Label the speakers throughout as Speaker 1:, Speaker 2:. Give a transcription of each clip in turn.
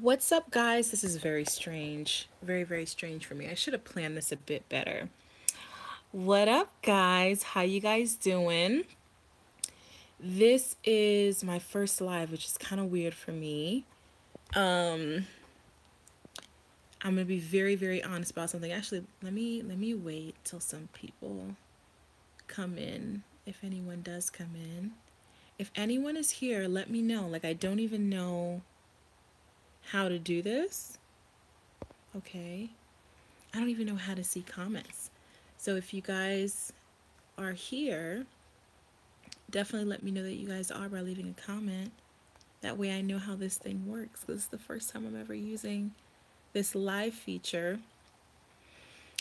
Speaker 1: What's up, guys? This is very strange. Very, very strange for me. I should have planned this a bit better. What up, guys? How you guys doing? This is my first live, which is kind of weird for me. Um, I'm gonna be very, very honest about something. Actually, let me wait till some people come in. If anyone does come in, if anyone is here, let me know. Like, I don't even know how to do this. Okay. I don't even know how to see comments. So if you guys are here, definitely let me know that you guys are by leaving a comment. That way I know how this thing works. This is the first time I'm ever using this live feature.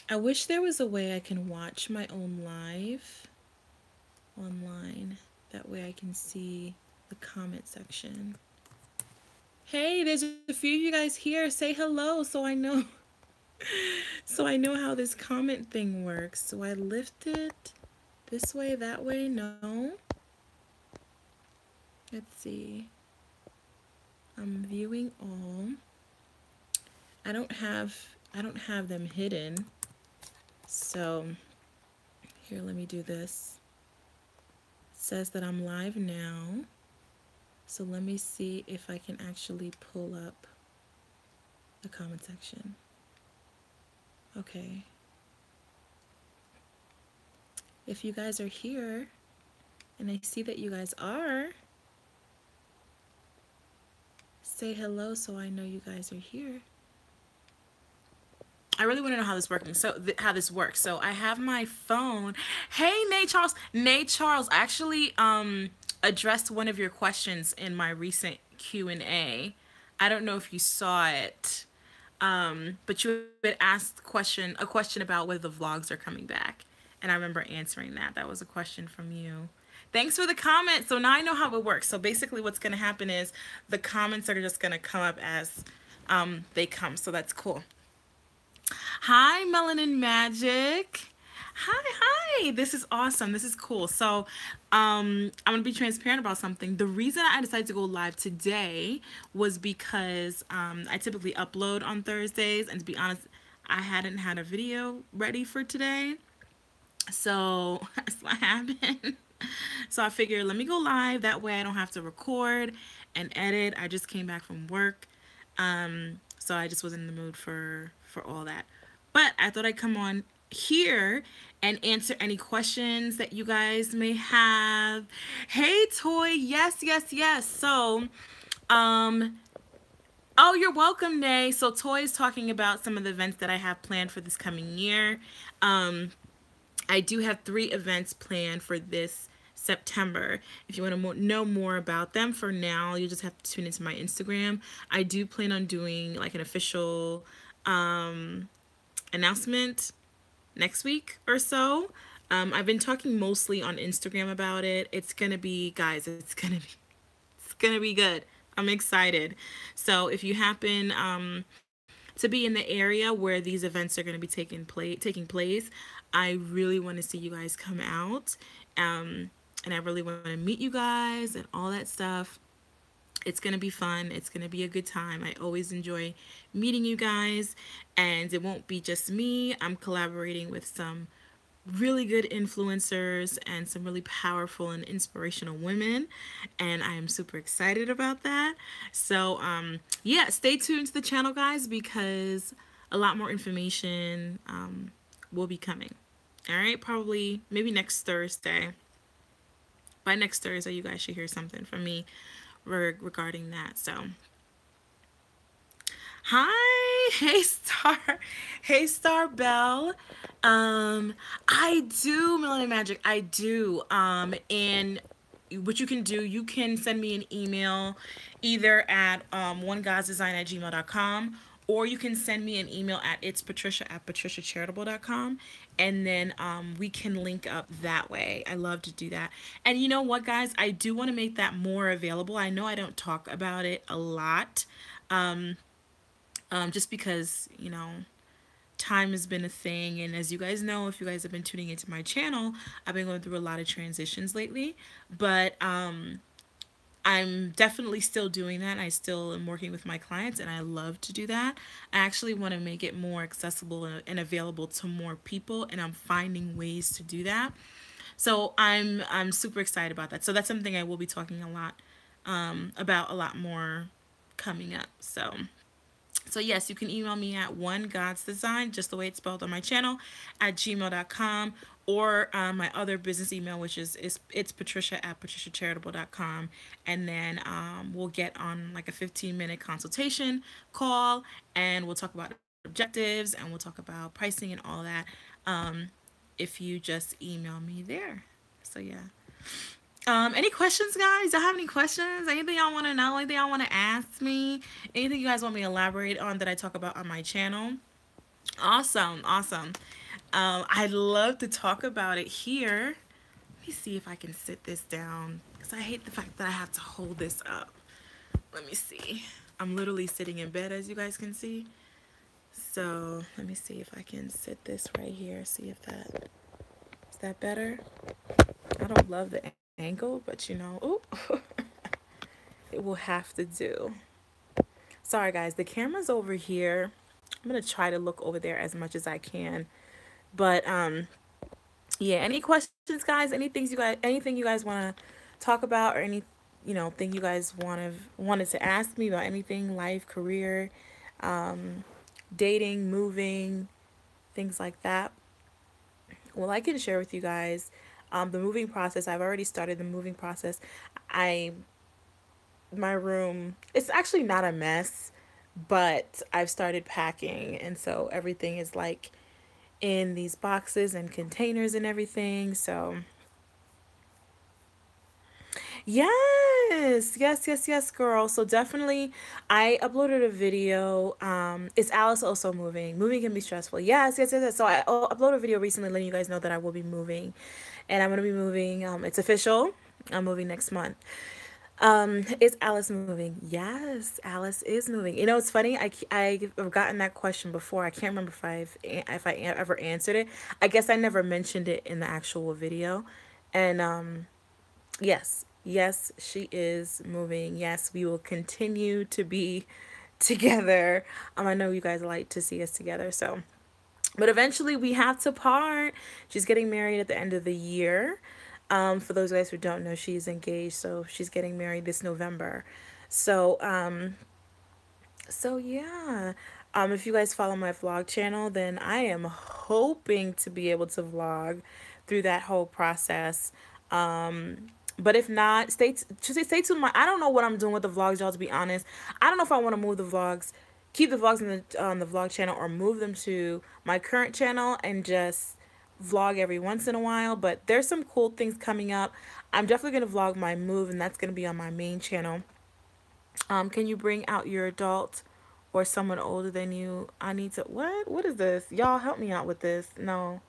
Speaker 1: I wish there was a way I can watch my own live online. That way I can see the comment section. Hey, there's a few of you guys here. Say hello so I know so I know how this comment thing works. So I lift it this way, that way, no. Let's see. I'm viewing all. I don't have them hidden. So here, let me do this. It says that I'm live now. So let me see if I can actually pull up the comment section. Okay. If you guys are here, and I see that you guys are, say hello so I know you guys are here. I really want to know how this working. So how this works. So I have my phone. Hey, Nate Charles. Nate Charles actually addressed one of your questions in my recent Q&A. I don't know if you saw it. But you had asked a question about whether the vlogs are coming back. And I remember answering that. That was a question from you. Thanks for the comment. So now I know how it works. So basically what's going to happen is the comments are just going to come up as they come. So that's cool. Hi, Melanin Magic. Hi. This is awesome. This is cool. So, I'm gonna be transparent about something. The reason I decided to go live today was because I typically upload on Thursdays, and to be honest, I hadn't had a video ready for today. So that's what happened. So I figured let me go live. That way I don't have to record and edit. I just came back from work. So I just wasn't in the mood for all that. But I thought I'd come on here and answer any questions that you guys may have. Hey Toy, yes. So, oh, you're welcome, Nay. So Toy is talking about some of the events that I have planned for this coming year. I do have 3 events planned for this September. If you want to know more about them, for now, you just have to tune into my Instagram. I do plan on doing like an official announcement next week or so. I've been talking mostly on Instagram about it. It's gonna be, guys, it's gonna be good. I'm excited. So if you happen to be in the area where these events are going to be taking place, I really want to see you guys come out, and I really want to meet you guys and all that stuff. It's going to be fun. It's going to be a good time. I always enjoy meeting you guys, and it won't be just me. I'm collaborating with some really good influencers and some really powerful and inspirational women, and I am super excited about that. So yeah, stay tuned to the channel, guys, because a lot more information will be coming. All right, probably maybe next Thursday. By next Thursday you guys should hear something from me regarding that. So hi, hey Star Bell. I do, Melanin Magic, I do. And what you can do, you can send me an email either at onegodsdesign@gmail.com, or you can send me an email at itspatricia@patriciacharitable.com, and then we can link up that way. I love to do that. And you know what, guys, I do want to make that more available. I know I don't talk about it a lot, just because, you know, time has been a thing, and as you guys know, if you guys have been tuning into my channel, I've been going through a lot of transitions lately. But I'm definitely still doing that. I still am working with my clients and I love to do that. I actually want to make it more accessible and available to more people, and I'm finding ways to do that. So I'm super excited about that. So that's something I will be talking a lot about a lot more coming up. So yes, you can email me at one God's Design, just the way it's spelled on my channel, at gmail.com, or my other business email, which is it's Patricia at patriciacharitable.com. And then we'll get on like a 15-minute consultation call, and we'll talk about objectives, and we'll talk about pricing and all that. Um, if you just email me there. So yeah. Any questions, guys? Y'all have any questions? Anything y'all want to know? Anything y'all want to ask me? Anything you guys want me to elaborate on that I talk about on my channel? Awesome, awesome. I'd love to talk about it here. Let me see if I can sit this down because I hate the fact that I have to hold this up. Let me see. I'm literally sitting in bed, as you guys can see. So let me see if I can sit this right here. See if that is that better. I don't love the angle, but you know, ooh, it will have to do. Sorry, guys, the camera's over here. I'm gonna try to look over there as much as I can. But yeah. Any questions, guys? Anything you guys want to talk about, or any thing you guys wanted to ask me about anything, life, career, dating, moving, things like that. Well, I can share with you guys the moving process. I've already started the moving process. I My room, it's actually not a mess, but I've started packing, and so everything is like in these boxes and containers and everything. So yes, yes, yes, yes, girl. So definitely, I uploaded a video. Is Alice also moving? Moving can be stressful. Yes, yes, yes, yes. So I uploaded a video recently letting you guys know that I will be moving, and I'm gonna be moving. It's official. I'm moving next month. Is Alice moving? Yes, Alice is moving. You know, it's funny. I've gotten that question before. I can't remember if I ever answered it. I guess I never mentioned it in the actual video, and yes, yes, she is moving. Yes, we will continue to be together. I know you guys like to see us together, so but eventually we have to part. She's getting married at the end of the year. For those guys who don't know, she's engaged, so she's getting married this November. So, so yeah. If you guys follow my vlog channel, then I am hoping to be able to vlog through that whole process. But if not, stay tuned. I don't know what I'm doing with the vlogs, y'all. To be honest, I don't know if I want to move the vlogs, keep the vlogs in the on the vlog channel, or move them to my current channel and just vlog every once in a while. But there's some cool things coming up. I'm definitely gonna vlog my move, and that's gonna be on my main channel. Can you bring out your adult or someone older than you? I need to. What is this? Y'all help me out with this. No.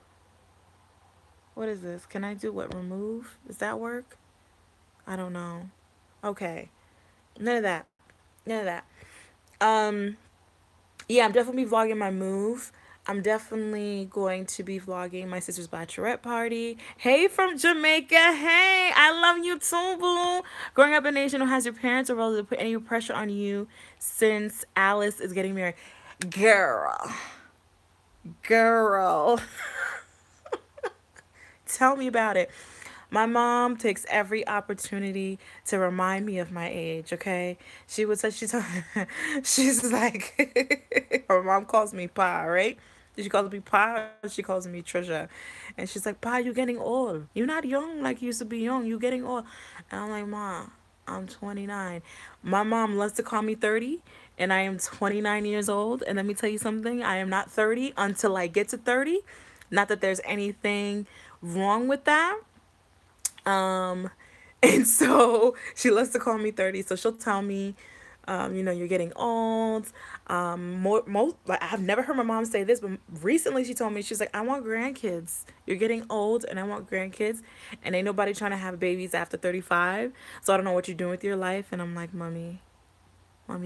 Speaker 1: What is this? Can I do what? Remove? Does that work? I don't know. Okay. None of that. None of that. Um, yeah, I'm definitely vlogging my move. I'm definitely going to be vlogging my sister's bachelorette party. Hey, from Jamaica. Hey, I love you too, boo. Growing up in a nation who has your parents or relatives put any pressure on you since Alice is getting married. Girl. Girl. Tell me about it. My mom takes every opportunity to remind me of my age, okay? She would say, she's like, her mom calls me Pa, right? She calls me Pa, she calls me Trisha. And she's like, Pa, you're getting old. You're not young like you used to be young. You're getting old. And I'm like, Ma, I'm 29. My mom loves to call me 30, and I am 29 years old. And let me tell you something, I am not 30 until I get to 30. Not that there's anything wrong with that. Um, and so she loves to call me 30. So she'll tell me, you're getting old. Like I've never heard my mom say this, but recently she told me, she's like, I want grandkids. You're getting old and I want grandkids. And ain't nobody trying to have babies after 35. So I don't know what you're doing with your life. And I'm like, mommy,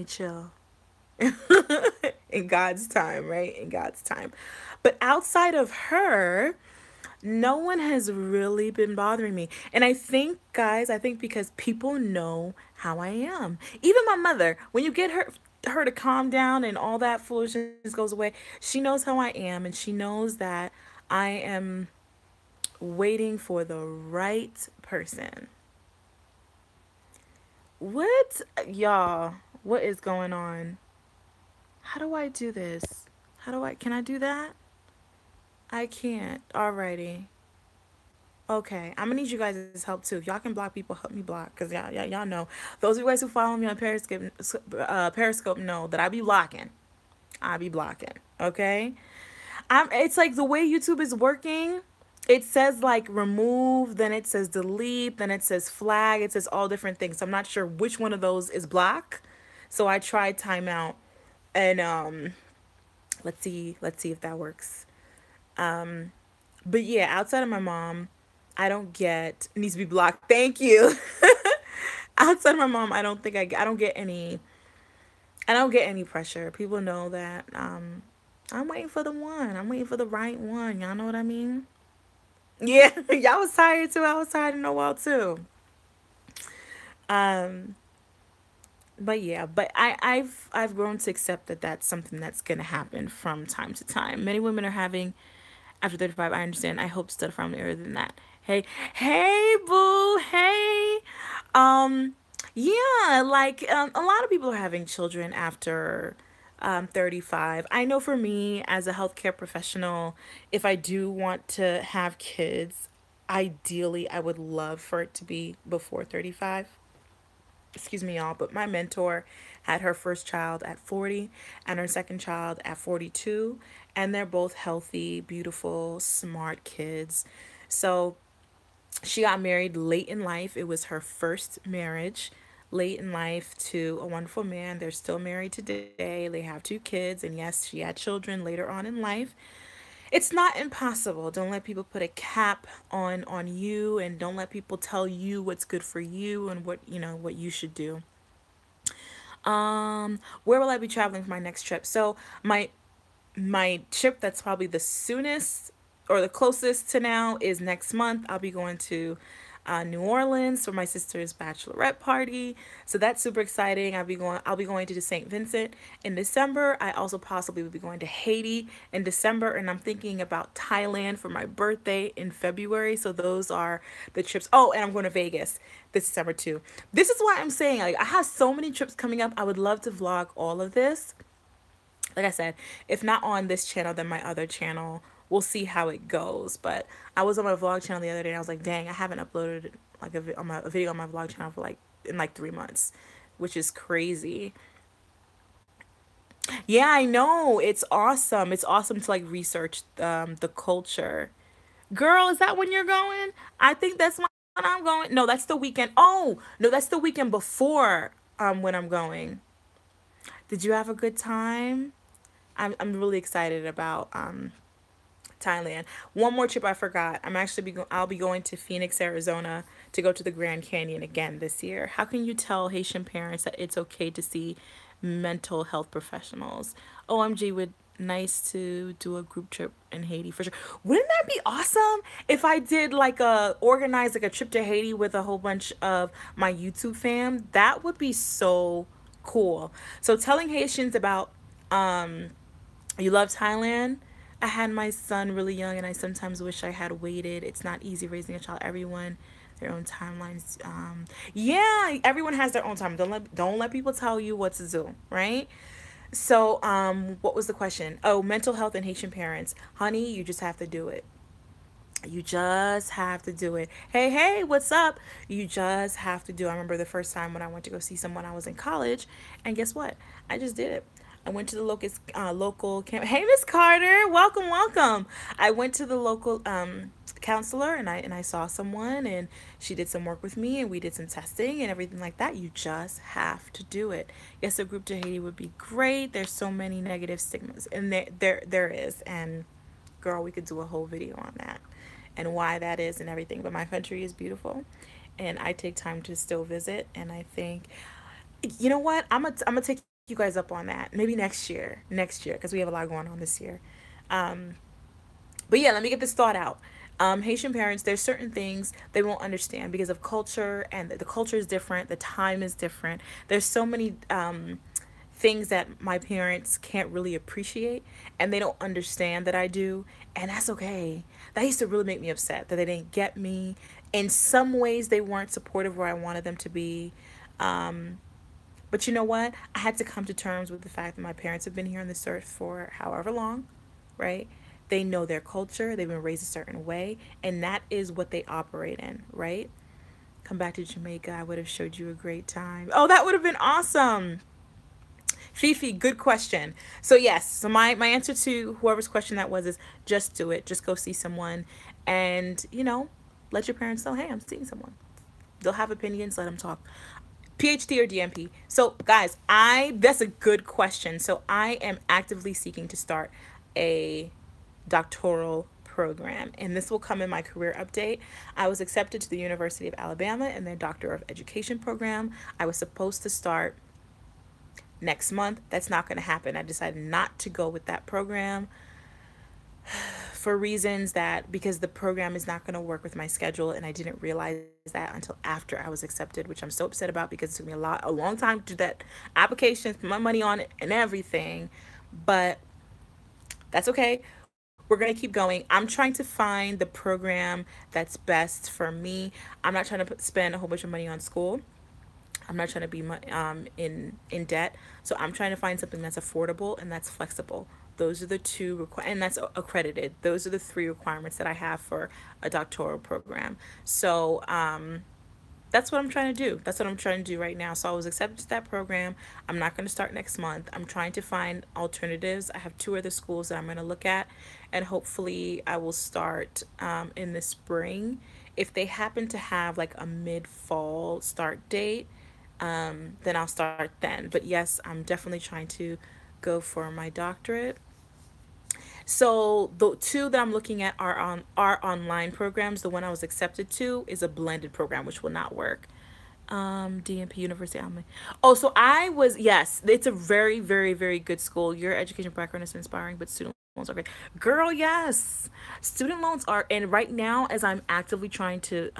Speaker 1: chill. In God's time, right? In God's time. But outside of her, No one has really been bothering me. And I think, guys, I think because people know how I am. Even my mother, when you get her to calm down and all that foolishness goes away, she knows how I am and she knows that I am waiting for the right person. What, y'all? What is going on? How do I do this? Can I do that? I can't. Alrighty. Okay, I'm gonna need you guys' help too. If y'all can block people, help me block, cause y'all know. Those of you guys who follow me on Periscope know that I be blocking. I be blocking. Okay, It's like the way YouTube is working. It says like remove, then it says delete, then it says flag. It says all different things. So I'm not sure which one of those is block. So I tried timeout, and let's see if that works. But yeah, outside of my mom, I don't get needs to be blocked. Thank you. Outside of my mom, I don't think I don't get any pressure. People know that I'm waiting for the one. I'm waiting for the right one. Y'all know what I mean? Yeah, y'all was tired too. I was tired in a while too. Um, but yeah, but I've grown to accept that that's something that's gonna happen from time to time. Many women are having after 35. I understand. I hope to start from earlier than that. Hey, hey, boo, hey. Um, yeah, like a lot of people are having children after 35. I know for me as a healthcare professional, if I do want to have kids, ideally I would love for it to be before 35. Excuse me, y'all, but my mentor had her first child at 40 and her second child at 42, and they're both healthy, beautiful, smart kids. So she got married late in life. It was her first marriage late in life to a wonderful man. They're still married today. They have two kids, and yes, she had children later on in life. It's not impossible. Don't let people put a cap on you, and don't let people tell you what's good for you and what you should do. Where will I be traveling for my next trip? So my trip that's probably the soonest or the closest to now is next month. I'll be going to New Orleans for my sister's bachelorette party. So that's super exciting. I'll be going to St. Vincent in December. I also possibly will be going to Haiti in December, and I'm thinking about Thailand for my birthday in February. So those are the trips. Oh, and I'm going to Vegas this December too. This is why I'm saying like I have so many trips coming up. I would love to vlog all of this. Like I said, if not on this channel, then my other channel. We'll see how it goes. But I was on my vlog channel the other day and I was like, dang, I haven't uploaded like a video on my vlog channel for like in like 3 months, which is crazy. Yeah, I know. It's awesome. It's awesome to like research the culture. Girl, is that when you're going? I think that's when I'm going. No, that's the weekend. Oh, no, that's the weekend before when I'm going. Did you have a good time? I'm really excited about Thailand. One more trip I forgot. I'll be going to Phoenix, Arizona to go to the Grand Canyon again this year. How can you tell Haitian parents that it's okay to see mental health professionals? OMG, would nice to do a group trip in Haiti for sure. Wouldn't that be awesome if I did like a organize like a trip to Haiti with a whole bunch of my YouTube fam? That would be so cool. So telling Haitians about you love Thailand. I had my son really young, and I sometimes wish I had waited. It's not easy raising a child. Everyone, their own timelines. Yeah, everyone has their own time. Don't let people tell you what to do, right? So, what was the question? Oh, mental health and Haitian parents. Honey, you just have to do it. You just have to do it. Hey, hey, what's up? You just have to do it. I remember the first time when I went to go see someone, I was in college, and guess what? I just did it. I went to the local camp. Hey, Miss Carter, welcome, welcome. I went to the local counselor, and I saw someone, and she did some work with me, and we did some testing and everything like that. You just have to do it. Yes, a group to Haiti would be great. There's so many negative stigmas, and there is. And girl, we could do a whole video on that and why that is and everything. But my country is beautiful, and I take time to still visit. And I think, you know what, I'm gonna take you guys up on that maybe next year because we have a lot going on this year. But yeah, let me get this thought out. Haitian parents, there's certain things they won't understand because of culture, and the culture is different, the time is different. There's so many things that my parents can't really appreciate, and they don't understand that I do, and that's okay. That used to really make me upset that they didn't get me. In some ways, they weren't supportive where I wanted them to be. But you know what? I had to come to terms with the fact that my parents have been here on this earth for however long, right? They know their culture, they've been raised a certain way, and that is what they operate in, right? Come back to Jamaica, I would have showed you a great time. Oh, that would have been awesome. Fifi, good question. So yes, so my answer to whoever's question that was is just do it. Just go see someone, and let your parents know, hey, I'm seeing someone. They'll have opinions, let them talk. PhD or DMP? So guys, I that's a good question. So I am actively seeking to start a doctoral program, and this will come in my career update. I was accepted to the University of Alabama in their Doctor of Education program. I was supposed to start next month. That's not going to happen. I decided not to go with that program for reasons that because the program is not going to work with my schedule, and I didn't realize that until after I was accepted, which I'm so upset about because it took me a long time to do that application, put my money on it and everything. But that's okay. We're going to keep going. I'm trying to find the program that's best for me. I'm not trying to spend a whole bunch of money on school. I'm not trying to be in debt. So I'm trying to find something that's affordable and that's flexible. Those are the and that's accredited. Those are the three requirements that I have for a doctoral program. So that's what I'm trying to do. That's what I'm trying to do right now. So I was accepted to that program. I'm not going to start next month. I'm trying to find alternatives. I have two other schools that I'm going to look at, and hopefully I will start in the spring. If they happen to have like a mid-fall start date, then I'll start then. But yes, I'm definitely trying to go for my doctorate. So the two that I'm looking at are online programs. The one I was accepted to is a blended program, which will not work. DMP University. Oh, so I was yes. It's a very, very, very good school. Your education background is inspiring, but student loans are great. Girl, yes, student loans are. And right now, as I'm actively trying to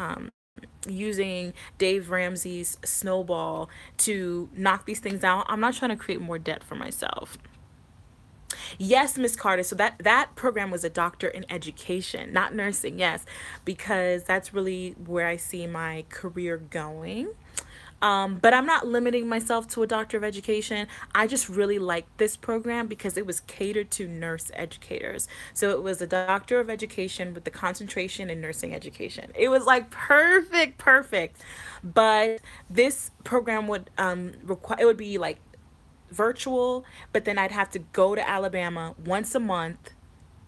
Speaker 1: using Dave Ramsey's snowball to knock these things out, I'm not trying to create more debt for myself. Yes, Miss Carter. So that program was a doctor in education, not nursing. Yes, because that's really where I see my career going. But I'm not limiting myself to a doctor of education. I just really liked this program because it was catered to nurse educators. So it was a doctor of education with the concentration in nursing education. It was like perfect, perfect. But this program would require it would be like virtual, but then I'd have to go to Alabama once a month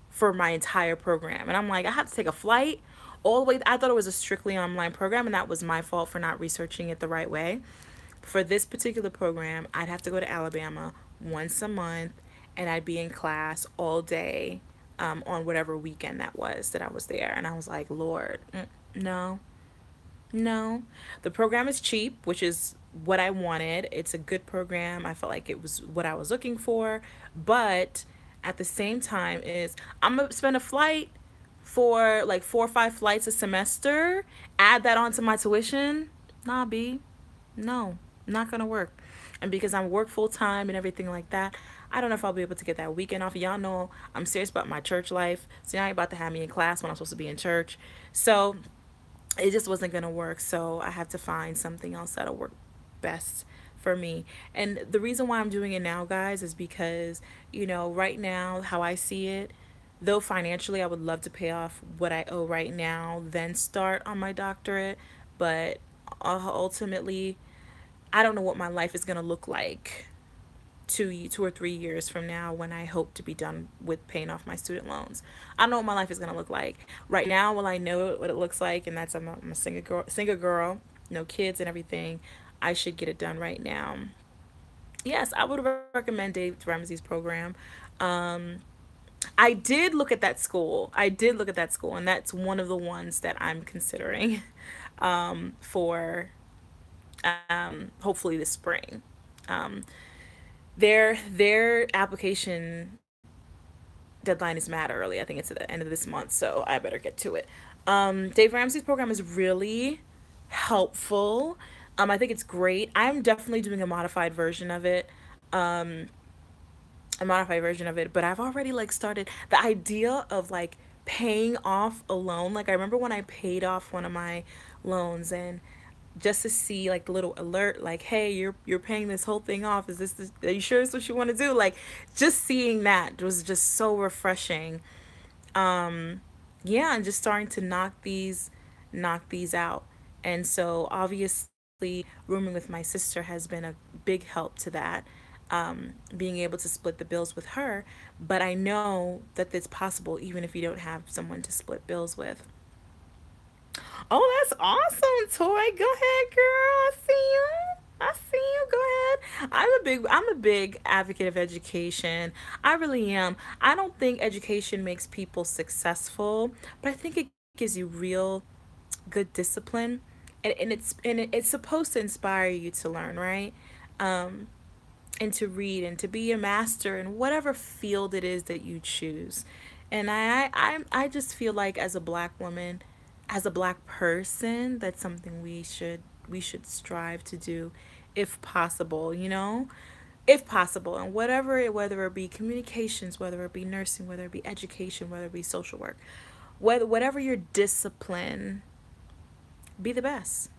Speaker 1: for my entire program. And I'm like, I have to take a flight all the way. I thought it was a strictly online program, and that was my fault for not researching it the right way. For this particular program, I'd have to go to Alabama once a month, and I'd be in class all day on whatever weekend that was that I was there. And I was like, Lord, no, no. The program is cheap, which is what I wanted. It's a good program. I felt like it was what I was looking for. But at the same time is I'm gonna spend a flight for like 4 or 5 flights a semester, add that onto my tuition. Nah, B. No, not gonna work. And because I'm work full time and everything like that, I don't know if I'll be able to get that weekend off. Y'all know I'm serious about my church life. So now you're about to have me in class when I'm supposed to be in church. So it just wasn't going to work. So I have to find something else that'll work best for me. And the reason why I'm doing it now, guys, is because, right now, how I see it, though financially I would love to pay off what I owe right now, then start on my doctorate. But ultimately, I don't know what my life is going to look like 2 or 3 years from now when I hope to be done with paying off my student loans. I don't know what my life is gonna look like. Right now, well, I know what it looks like, and that's I'm a single girl, no kids and everything. I should get it done right now. Yes, I would recommend Dave Ramsey's program. Um, I did look at that school. I did look at that school, and that's one of the ones that I'm considering for hopefully this spring. Um, their application deadline is mad early. I think it's at the end of this month, so I better get to it. Dave Ramsey's program is really helpful. I think it's great. I'm definitely doing a modified version of it, but I've already like started the idea of like paying off a loan. Like I remember when I paid off one of my loans, and just to see like the little alert like, hey, you're paying this whole thing off, is this, are you sure it's what you want to do? Like just seeing that was just so refreshing. Yeah, and just starting to knock these out. And so obviously rooming with my sister has been a big help to that. Being able to split the bills with her, but I know that it's possible even if you don't have someone to split bills with. Oh, that's awesome, Toy. Go ahead, girl. I see you. I see you. Go ahead. I'm a big advocate of education. I really am. I don't think education makes people successful, but I think it gives you real good discipline. And it's supposed to inspire you to learn, right? Um, and to read and to be a master in whatever field it is that you choose. And I just feel like as a black woman, as a black person, that's something we should strive to do if possible, if possible. And whether it be communications, whether it be nursing, whether it be education, whether it be social work, whatever your discipline, be the best.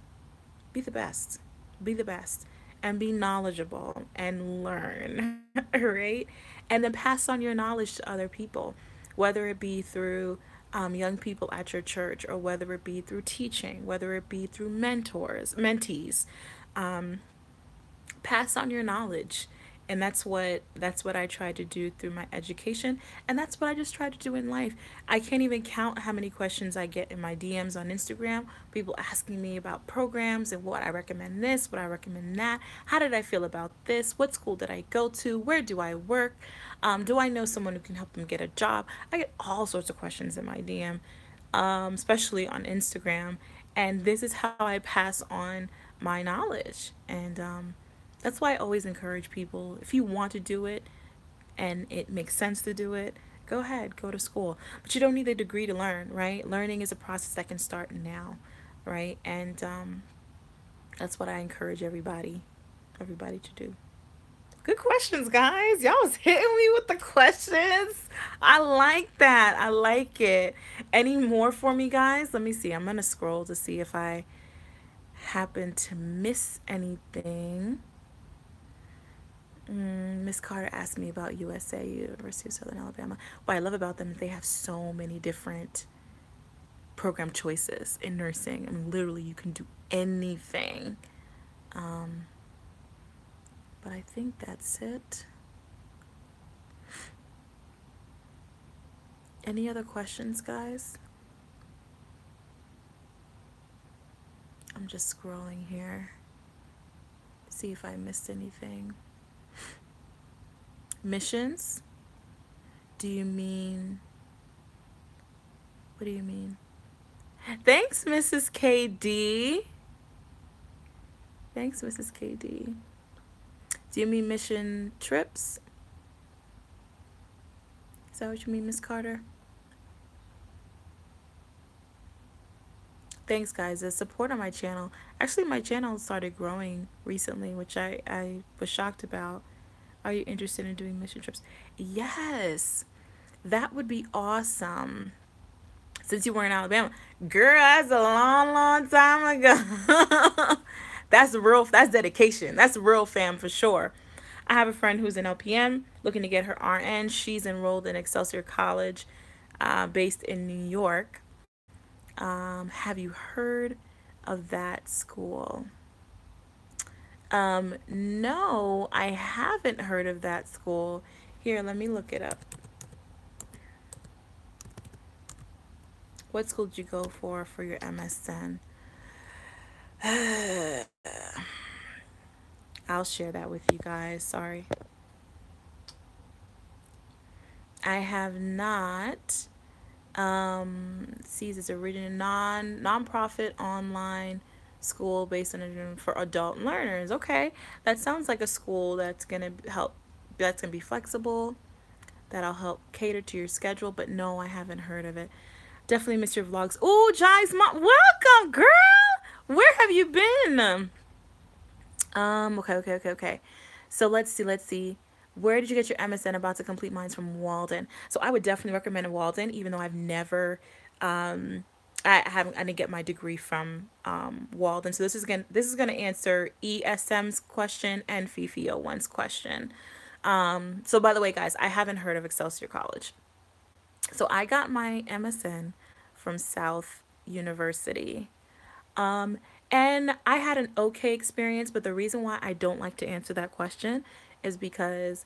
Speaker 1: Be the best. Be the best. And be knowledgeable and learn, right? And then pass on your knowledge to other people, whether it be through young people at your church, or whether it be through teaching, whether it be through mentees. Pass on your knowledge. And that's what I try to do through my education, and that's what I just try to do in life. I can't even count how many questions I get in my DMs on Instagram, people asking me about programs and what I recommend, this, what I recommend, that, how did I feel about this, what school did I go to, where do I work, do I know someone who can help them get a job. I get all sorts of questions in my DM, especially on Instagram, and this is how I pass on my knowledge. And that's why I always encourage people, if you want to do it and it makes sense to do it, go ahead, go to school. But you don't need a degree to learn, right? Learning is a process that can start now, right? And that's what I encourage everybody to do. Good questions, guys. Y'all was hitting me with the questions. I like that. I like it. Any more for me, guys? Let me see. I'm going to scroll to see if I happen to miss anything. Miss Carter asked me about USA, University of Southern Alabama. What I love about them is they have so many different program choices in nursing. I mean, literally, you can do anything. Um, but I think that's it. Any other questions, guys? I'm just scrolling here. See if I missed anything. Missions? Do you mean... What do you mean? Thanks, Mrs. KD. Thanks, Mrs. KD. Do you mean mission trips? Is that what you mean, Miss Carter? Thanks, guys. The support on my channel. Actually, my channel started growing recently, which I was shocked about. Are you interested in doing mission trips? Yes. That would be awesome. Since you were in Alabama. Girl, that's a long, long time ago. That's dedication. That's real fam for sure. I have a friend who's an LPN looking to get her RN. She's enrolled in Excelsior College, based in New York. Have you heard of that school? No, I haven't heard of that school. Here, let me look it up. What school did you go for your MSN? I'll share that with you guys. Sorry. I have not. Sees its original non-profit online school based on for adult learners. Okay, that sounds like a school that's gonna help. That's gonna be flexible. that'll help cater to your schedule, but no, I haven't heard of it. Definitely miss your vlogs. Oh, Jai's mom, welcome, girl. Where have you been? Okay. So let's see. Where did you get your MSN? About to complete mine from Walden. So I would definitely recommend Walden, even though I've never, I didn't get my degree from Walden. So this is gonna answer ESM's question and Fifi one's question. So by the way, guys, I haven't heard of Excelsior College. So I got my MSN from South University. Um, and I had an okay experience, but the reason why I don't like to answer that question is because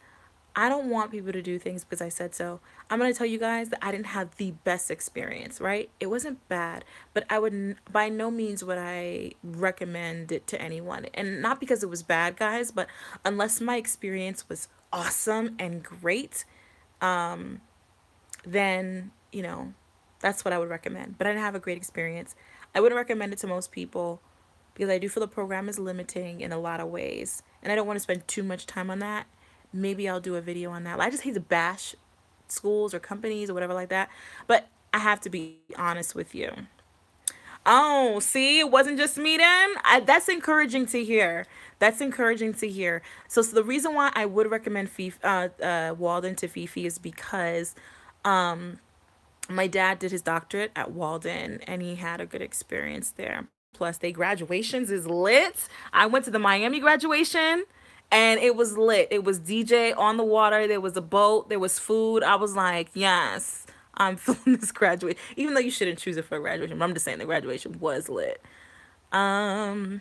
Speaker 1: I don't want people to do things because I said so. I'm going to tell you guys that I didn't have the best experience, right? It wasn't bad, but I would by no means would I recommend it to anyone. And not because it was bad, guys, but unless my experience was awesome and great, then, that's what I would recommend. But I didn't have a great experience. I wouldn't recommend it to most people because I do feel the program is limiting in a lot of ways. And I don't want to spend too much time on that. Maybe I'll do a video on that. I just hate to bash schools or companies or whatever like that. But I have to be honest with you. Oh, see, it wasn't just me then. That's encouraging to hear. That's encouraging to hear. So the reason why I would recommend Walden to Fifi is because my dad did his doctorate at Walden and he had a good experience there. Plus, they graduations is lit. I went to the Miami graduation and it was lit. It was DJ on the water. There was a boat. There was food. I was like, yes, I'm feeling this graduation. Even though you shouldn't choose it for a graduation, but I'm just saying the graduation was lit. Um,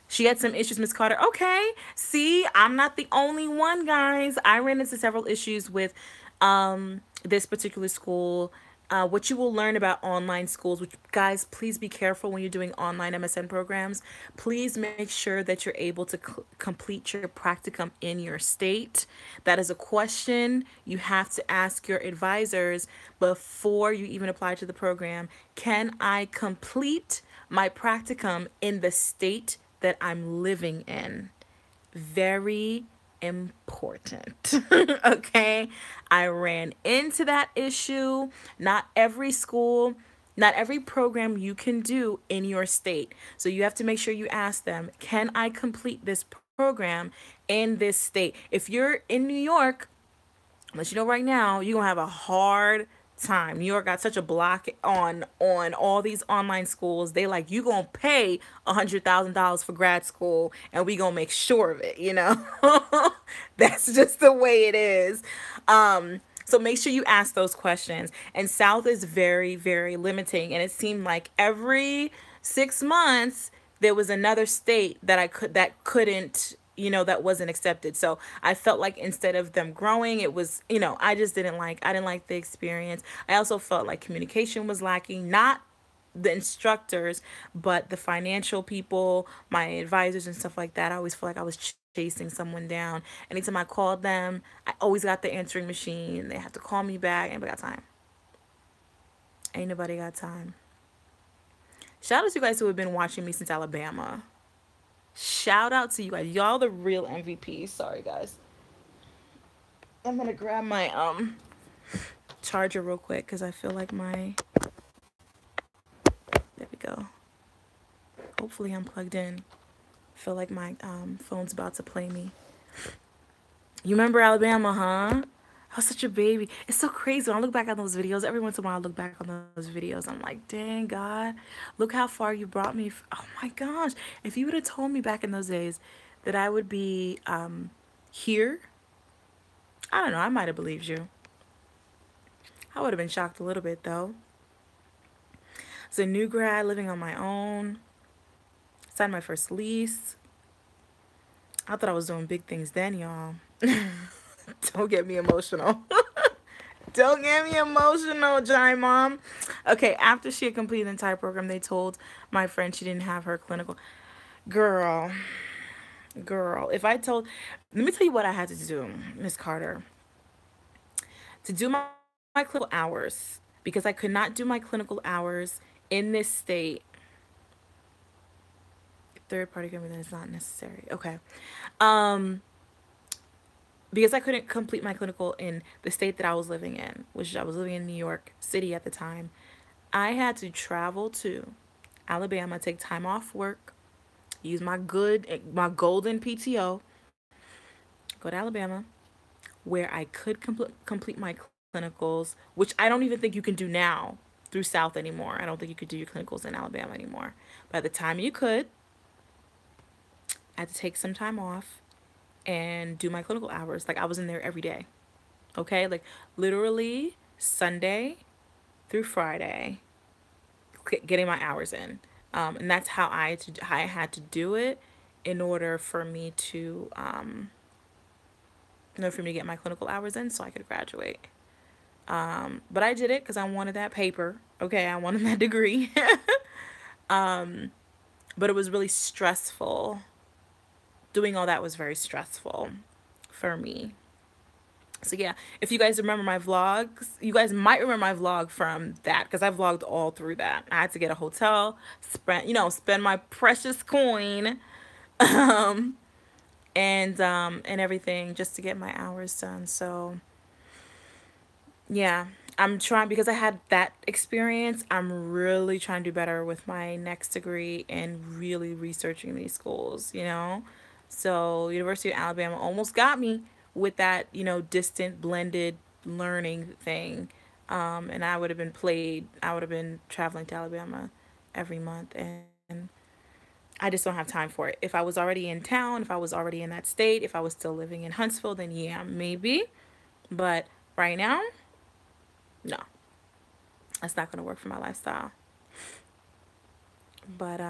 Speaker 1: she had some issues, Miss Carter. Okay, see, I'm not the only one, guys. I ran into several issues with this particular school. What you will learn about online schools, which, guys, please be careful when you're doing online MSN programs. Please make sure that you're able to complete your practicum in your state. That is a question you have to ask your advisors before you even apply to the program. Can I complete my practicum in the state that I'm living in? Very important. Okay, I ran into that issue. Not every school, not every program you can do in your state, so you have to make sure you ask them, can I complete this program in this state? If you're in New York, let you know right now, you're gonna have a hard time. New York got such a block on all these online schools. They like, you gonna pay $100,000 for grad school and we gonna make sure of it, That's just the way it is. So make sure you ask those questions. And South is very, very limiting, and it seemed like every 6 months there was another state that couldn't, that wasn't accepted. So I felt like instead of them growing, it was, I didn't like the experience. I also felt like communication was lacking, not the instructors, but the financial people, my advisors and stuff like that. I always feel like I was chasing someone down. Anytime I called them, I always got the answering machine. They had to call me back. Ain't nobody got time. Ain't nobody got time. Shout out to you guys who have been watching me since Alabama. Shout out to you guys. Y'all the real MVPs. Sorry, guys. I'm gonna grab my charger real quick because I feel like there we go. Hopefully I'm plugged in. I feel like my phone's about to play me. You remember Alabama, huh? I was such a baby. It's so crazy. When I look back on those videos, every once in a while I look back on those videos. I'm like, dang, God, look how far you brought me. Oh my gosh. If you would have told me back in those days that I would be here, I don't know. I might have believed you. I would have been shocked a little bit, though. As a new grad living on my own, signed my first lease. I thought I was doing big things then, y'all. Don't get me emotional. Don't get me emotional, Jai Mom. Okay, after she had completed the entire program, they told my friend she didn't have her clinical. Girl, if I told... Let me tell you what I had to do, Miss Carter. To do my clinical hours, because I could not do my clinical hours in this state. Third party company, that is not necessary. Okay. because I couldn't complete my clinical in the state that I was living in, which I was living in New York City at the time. I had to travel to Alabama, take time off work, use my golden PTO, go to Alabama, where I could complete my clinicals, which I don't even think you can do now through South anymore. I don't think you could do your clinicals in Alabama anymore. By the time you could, I had to take some time off and do my clinical hours. Like I was in there every day. Okay? Like literally Sunday through Friday, getting my hours in. And that's how I had to do it in order for me to get my clinical hours in so I could graduate. But I did it because I wanted that paper. Okay, I wanted that degree. But it was really stressful. Doing all that was very stressful for me. So yeah, if you guys remember my vlogs, you guys might remember my vlog from that because I vlogged all through that. I had to get a hotel, spend my precious coin, and everything just to get my hours done. So yeah, I'm trying because I had that experience. I'm really trying to do better with my next degree and really researching these schools. So, University of Alabama almost got me with that, distant blended learning thing. And I would have been traveling to Alabama every month. And I just don't have time for it. If I was already in town, if I was already in that state, if I was still living in Huntsville, then yeah, maybe. But right now, no, that's not going to work for my lifestyle. But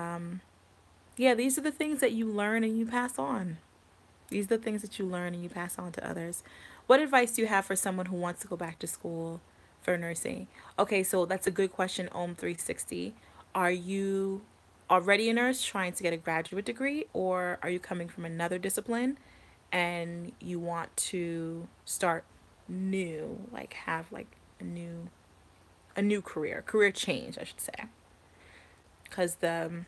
Speaker 1: yeah, these are the things that you learn and you pass on. These are the things that you learn and you pass on to others. What advice do you have for someone who wants to go back to school for nursing? Okay, so that's a good question, Om 360. Are you already a nurse trying to get a graduate degree, or are you coming from another discipline and you want to start new, like have like a new career change, I should say, because the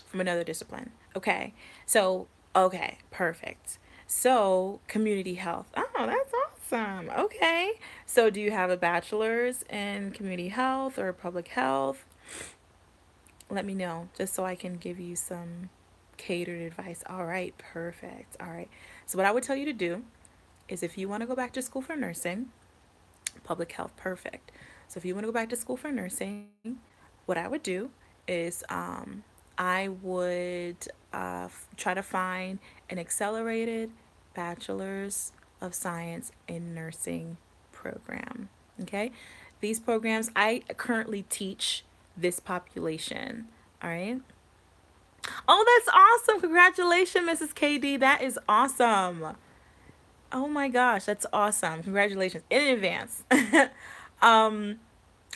Speaker 1: from another discipline. Okay, so okay, perfect. So community health. Oh, that's awesome. Okay, so do you have a bachelor's in community health or public health? Let me know just so I can give you some catered advice. All right, perfect. All right. So what I would tell you to do is if you want to go back to school for nursing, public health, perfect. So if you want to go back to school for nursing, what I would do is I would try to find an accelerated bachelor's of science in nursing program. Okay, these programs I currently teach this population. All right. Oh, that's awesome! Congratulations, Mrs. KD. That is awesome. Oh my gosh, that's awesome. Congratulations in advance. um,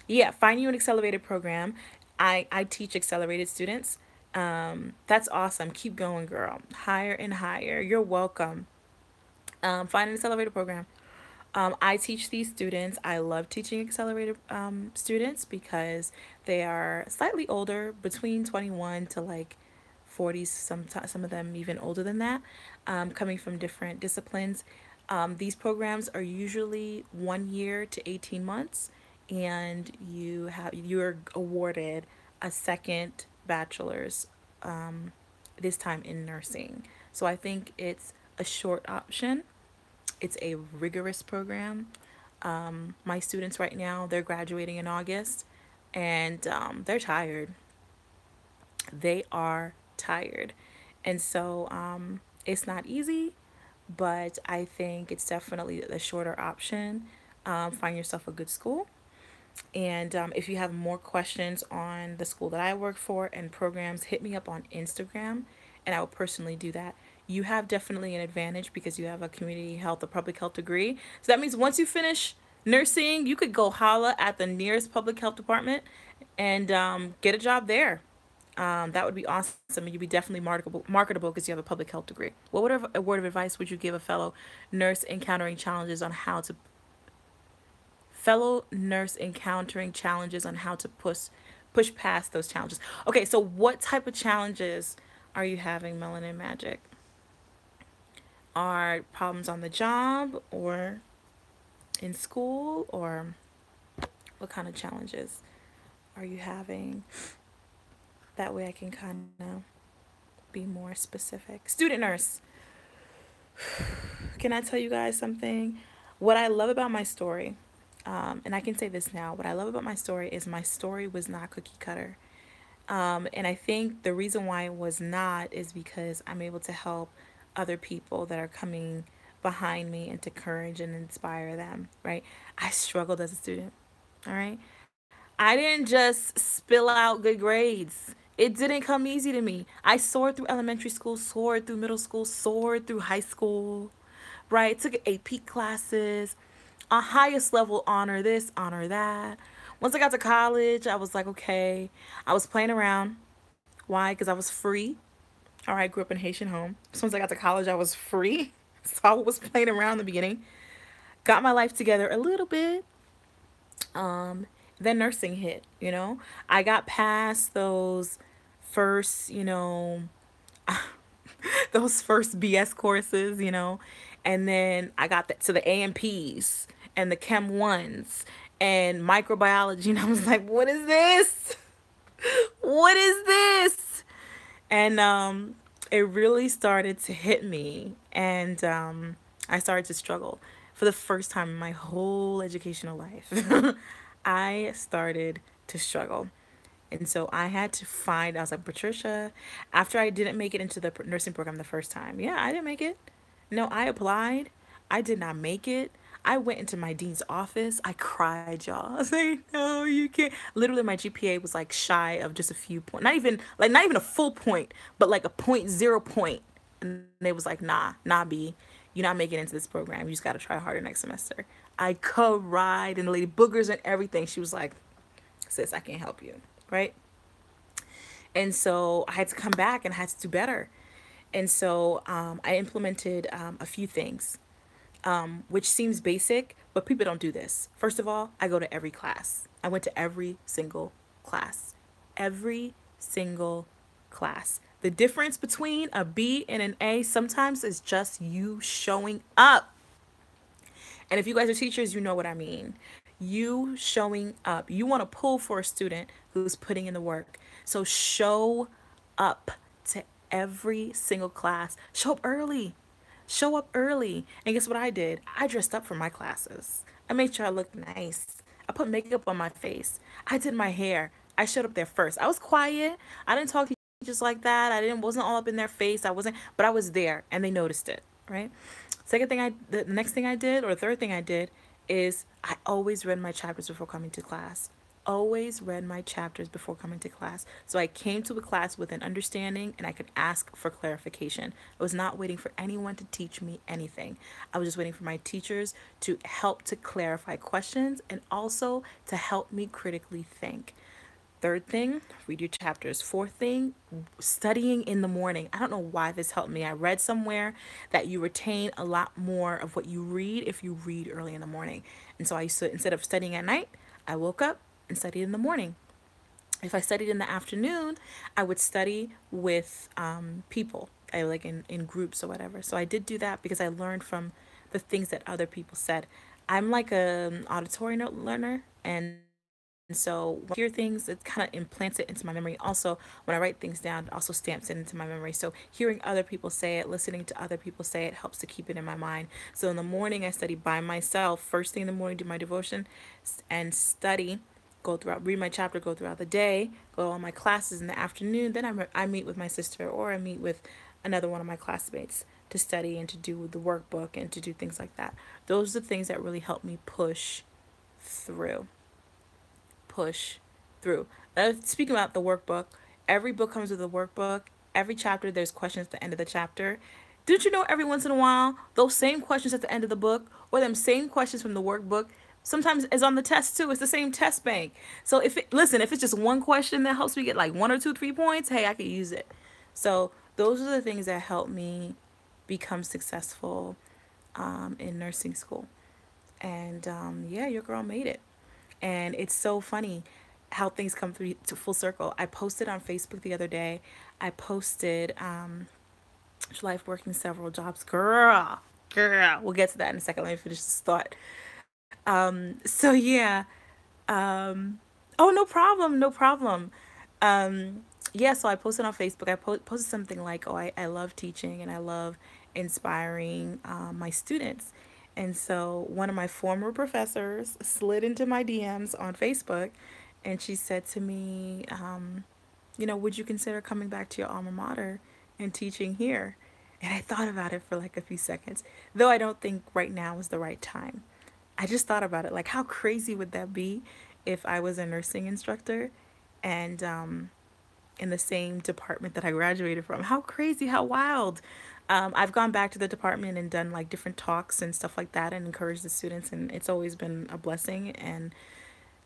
Speaker 1: yeah, find you an accelerated program. I teach accelerated students. That's awesome. Keep going, girl. Higher and higher. You're welcome. Find an accelerated program. I teach these students. I love teaching accelerated students because they are slightly older, between 21 to like 40s, some of them even older than that, coming from different disciplines. These programs are usually 1 year to 18 months, and you're awarded a second bachelor's, this time in nursing. So I think it's a short option. It's a rigorous program. My students right now, they're graduating in August, and they're tired. They are tired. And so it's not easy, but I think it's definitely the shorter option. Find yourself a good school. And if you have more questions on the school that I work for and programs, hit me up on Instagram and I will personally do that. You have definitely an advantage because you have a community health or public health degree. So that means once you finish nursing, you could go holla at the nearest public health department and get a job there. That would be awesome. And you'd be definitely marketable because you have a public health degree. What would a word of advice would you give a fellow nurse encountering challenges on how to push past those challenges? Okay, so what type of challenges are you having, Melanin Magic? are problems on the job or in school, or what kind of challenges are you having? That way I can kind of be more specific. Student nurse, can I tell you guys something? What I love about my story, and I can say this now, what I love about my story is my story was not cookie cutter. And I think the reason why it was not is because I'm able to help other people that are coming behind me and to encourage and inspire them, right? I struggled as a student, all right? I didn't just spill out good grades. It didn't come easy to me. I soared through elementary school, soared through middle school, soared through high school, right? Took AP classes, a highest level honor this, honor that. Once I got to college, I was like, okay. I was playing around. Why? Because I was free. All right, I grew up in a Haitian home. So once I got to college, I was free. So I was playing around in the beginning. Got my life together a little bit. Um, then nursing hit. I got past those first, those first BS courses. And then I got to the AMPs and the Chem 1s and microbiology. And I was like, what is this? What is this? And it really started to hit me. And I started to struggle for the first time in my whole educational life. I started to struggle. And so I had to find, I was like, Patricia, after I didn't make it into the nursing program the first time, yeah, I didn't make it. No, I applied. I did not make it. I went into my dean's office. I cried, y'all. I was like, no, you can't. Literally, my GPA was like shy of just a few points. Not even a full point, but like a point, 0 point. And they was like, nah, B. You're not making it into this program. You just got to try harder next semester. I cried, and the lady boogers and everything. She was like, sis, I can't help you, right? And so I had to come back and I had to do better. And so I implemented a few things, which seems basic, but people don't do this. First of all, I go to every class. I went to every single class. Every single class. The difference between a B and an A sometimes is just you showing up. And if you guys are teachers, you know what I mean. You showing up. You want to pull for a student who's putting in the work. So show up to every single class. Show up early. Show up early. And guess what I did? I dressed up for my classes. I made sure I looked nice. I put makeup on my face. I did my hair. I showed up there first. I was quiet. I didn't talk to teachers like that. I didn't wasn't all up in their face. I wasn't, but I was there and they noticed it, right? The next thing I did, or the third thing I did, is I always read my chapters before coming to class. Always read my chapters before coming to class. So I came to a class with an understanding and I could ask for clarification. I was not waiting for anyone to teach me anything. I was just waiting for my teachers to help to clarify questions and also to help me critically think. Third thing, read your chapters. Fourth thing, studying in the morning. I don't know why this helped me. I read somewhere that you retain a lot more of what you read if you read early in the morning. And so I used to, instead of studying at night, I woke up and studied in the morning. If I studied in the afternoon, I would study with people, I like in groups or whatever. So I did do that because I learned from the things that other people said. I'm like an auditory note learner, and so when I hear things, it kind of implants it into my memory. Also, when I write things down, it also stamps it into my memory. So hearing other people say it, listening to other people say it helps to keep it in my mind. So in the morning, I study by myself. First thing in the morning, do my devotion and study, go throughout, read my chapter, go throughout the day, go to all my classes in the afternoon. Then I meet with my sister or I meet with another one of my classmates to study and to do the workbook and to do things like that. Those are the things that really help me through. Push through. Speaking about the workbook, every book comes with a workbook. Every chapter, there's questions at the end of the chapter. Did you know every once in a while, those same questions at the end of the book or them same questions from the workbook sometimes is on the test too. It's the same test bank. So if it's just one question that helps me get like 1 or 2, 3 points, hey, I could use it. So those are the things that help me become successful in nursing school. And yeah, your girl made it. And it's so funny how things come through to full circle. I posted on Facebook the other day. I posted Life working several jobs. Girl. We'll get to that in a second. Let me finish this thought. So yeah. Oh, no problem. No problem. Yeah, so I posted on Facebook. I posted something like, oh, I love teaching and I love inspiring my students. And so one of my former professors slid into my DMs on Facebook and she said to me, would you consider coming back to your alma mater and teaching here? And I thought about it for like a few seconds, though I don't think right now is the right time. I just thought about it, like how crazy would that be if I was a nursing instructor and in the same department that I graduated from? How crazy, how wild. I've gone back to the department and done like different talks and stuff like that and encouraged the students, and it's always been a blessing and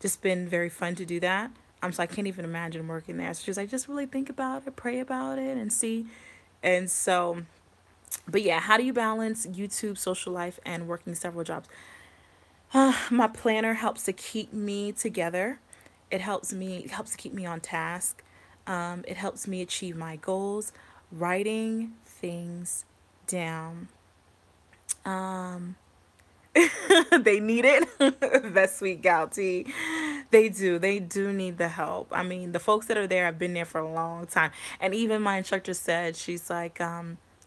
Speaker 1: just been very fun to do that. So I can't even imagine working there. So just I just really think about it, pray about it, and see. And so, but yeah, how do you balance YouTube, social life, and working several jobs? My planner helps to keep me together. It helps to keep me on task. It helps me achieve my goals. Writing things down. They need it. That sweet gal tea. They do. They do need the help. I mean, the folks that are there have been there for a long time. And even my instructor said, she's like,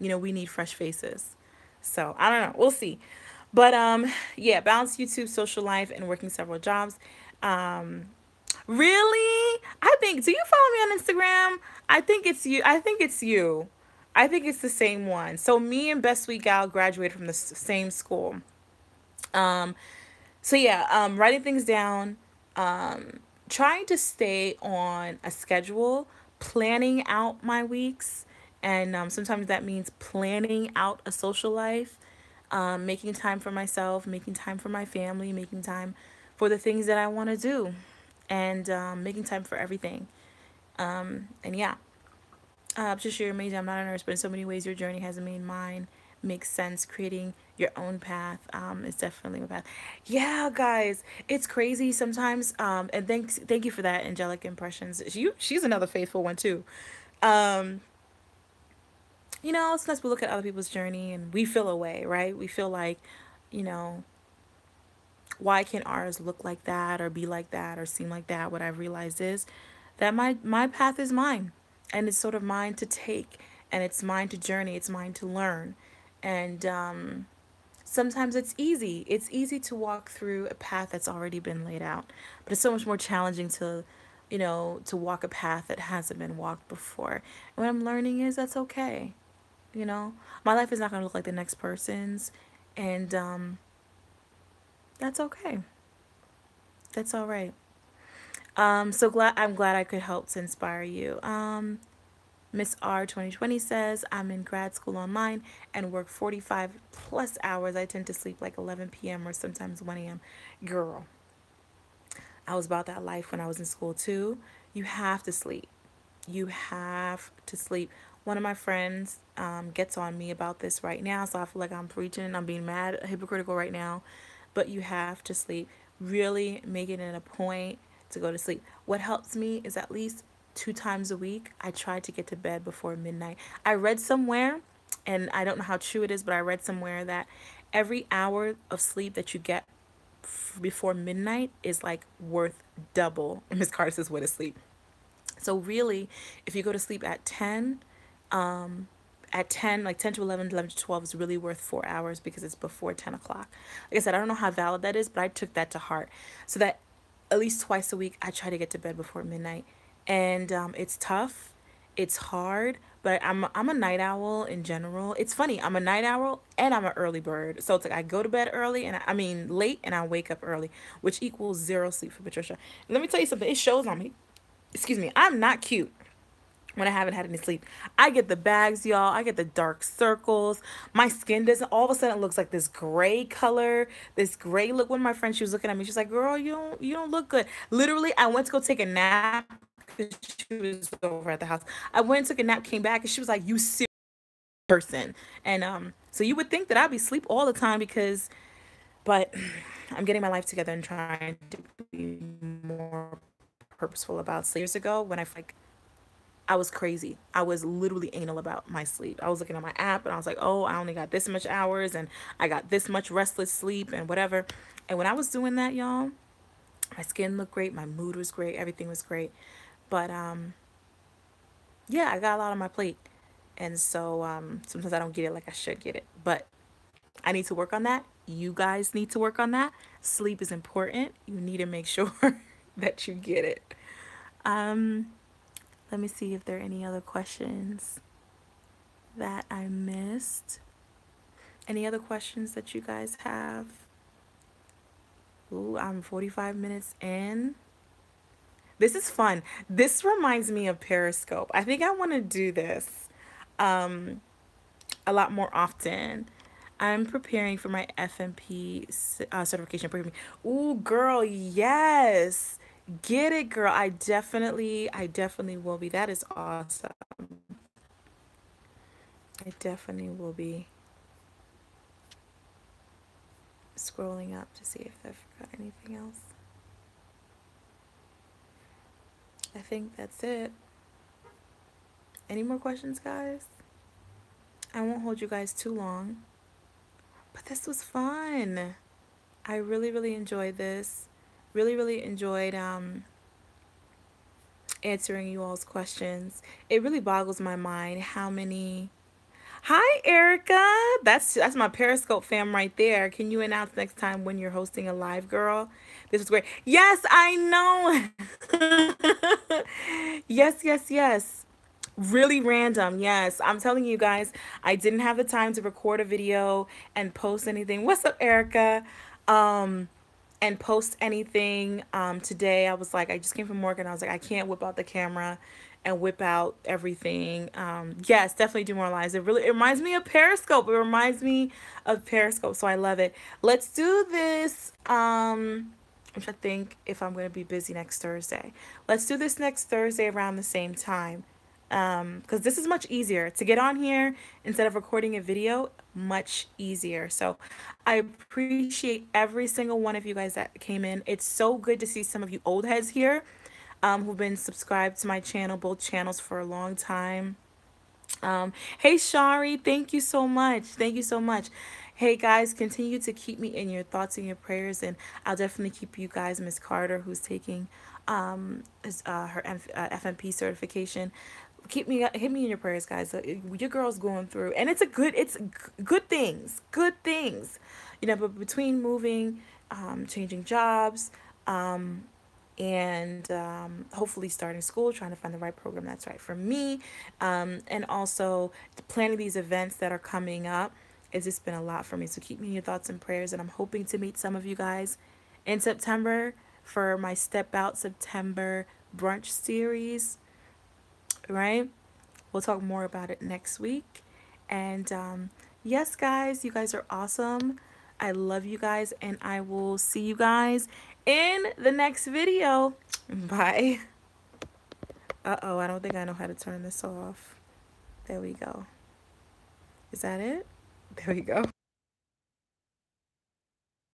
Speaker 1: we need fresh faces. So I don't know. We'll see. But yeah, balance YouTube, social life, and working several jobs. Um, really? I think, do you follow me on Instagram? I think it's you. I think it's you. I think it's the same one. So me and Best Sweet Gal graduated from the same school. Um, so yeah, writing things down, trying to stay on a schedule, planning out my weeks, and sometimes that means planning out a social life, making time for myself, making time for my family, making time for the things that I want to do, and making time for everything. And yeah, just you're amazing. I'm not a nurse, but in so many ways, your journey has made mine makes sense. Creating your own path is definitely a path. Yeah, guys, it's crazy sometimes. And thank you for that, angelic impressions. She's another faithful one too. Um, sometimes we look at other people's journey and we feel away, right? We feel like, you know, why can't ours look like that or be like that or seem like that? What I've realized is that my path is mine, and it's sort of mine to take, and it's mine to journey, it's mine to learn. And sometimes it's easy. It's easy to walk through a path that's already been laid out, but it's so much more challenging to walk a path that hasn't been walked before. And what I'm learning is that's okay. My life is not going to look like the next person's, and that's okay. That's all right. I'm glad I could help to inspire you. Miss R 2020 says, I'm in grad school online and work 45 plus hours. I tend to sleep like 11 p.m. or sometimes 1 a.m. Girl, I was about that life when I was in school too. You have to sleep. You have to sleep. One of my friends gets on me about this right now, so I feel like I'm preaching. I'm being mad, hypocritical right now. But you have to sleep. Really making it a point to go to sleep. What helps me is at least 2 times a week, I try to get to bed before midnight. I read somewhere, and I don't know how true it is, but I read somewhere that every hour of sleep that you get before midnight is like worth double. Miss Carter says, "What is sleep?" So really, if you go to sleep at 10, like 10 to 11, 11 to 12 is really worth 4 hours because it's before 10 o'clock. Like I said, I don't know how valid that is, but I took that to heart. So that at least twice a week, I try to get to bed before midnight. And it's tough, it's hard, but I'm a night owl in general. It's funny, I'm a night owl and I'm an early bird. So it's like I go to bed early, and I mean late, and I wake up early, which equals zero sleep for Patricia. And let me tell you something, it shows on me. Excuse me, I'm not cute when I haven't had any sleep. I get the bags, y'all. I get the dark circles. My skin doesn't, all of a sudden it looks like this gray color, this gray look. One of my friends, she was looking at me. She's like, "Girl, you don't look good." Literally, I went to go take a nap because she was over at the house. I went and took a nap, came back, and she was like, "You serious person?" And so you would think that I'd be asleep all the time but I'm getting my life together and trying to be more purposeful about sleep. Years ago, when I like I was crazy. I was literally anal about my sleep. I was looking at my app and I was like, oh, I only got this much hours and I got this much restless sleep and whatever. And when I was doing that, y'all, my skin looked great, my mood was great, everything was great. But yeah, I got a lot on my plate. And so sometimes I don't get it like I should get it. But I need to work on that. You guys need to work on that. Sleep is important. You need to make sure that you get it. Um, Let me see if there are any other questions that I missed. Any other questions that you guys have? Ooh, I'm 45 minutes in. This is fun. This reminds me of Periscope. I think I want to do this um, a lot more often. I'm preparing for my FMP certification program. Ooh, girl, yes. Get it, girl. I definitely will be. That is awesome. I definitely will be scrolling up to see if I forgot anything else. I think that's it. Any more questions, guys? I won't hold you guys too long. But this was fun. I really, really enjoyed this. Really, really enjoyed answering you all's questions. It really boggles my mind how many. Hi, Erica. That's my Periscope fam right there. Can you announce next time when you're hosting a live, girl? This was great. Yes, I know. Yes, yes, yes. Really random. Yes, I'm telling you guys, I didn't have the time to record a video and post anything. What's up, Erica? Um, and post anything today. I was like, I just came from work and I was like, I can't whip out the camera and whip out everything. Yes, definitely demoralized. It reminds me of Periscope. It reminds me of Periscope, so I love it. Let's do this. I'm trying to think if I'm going to be busy next Thursday. Let's do this next Thursday around the same time. Because this is much easier to get on here instead of recording a video, much easier. So I appreciate every single one of you guys that came in. It's so good to see some of you old heads here who've been subscribed to my channel, both channels, for a long time. Hey Shari, thank you so much. Thank you so much. Hey guys, continue to keep me in your thoughts and your prayers, and I'll definitely keep you guys. Miss Carter, who's taking her FMP certification. Hit me in your prayers, guys. Your girl's going through, and it's good things, good things, you know. But between moving, changing jobs, and hopefully starting school, trying to find the right program that's right for me, and also planning these events that are coming up. It's just been a lot for me. So keep me in your thoughts and prayers, and I'm hoping to meet some of you guys in September for my Step Out September brunch series, right? We'll talk more about it next week. And yes, guys, you guys are awesome. I love you guys, and I will see you guys in the next video. Bye. Uh-oh, I don't think I know how to turn this off. There we go. Is that it? There we go.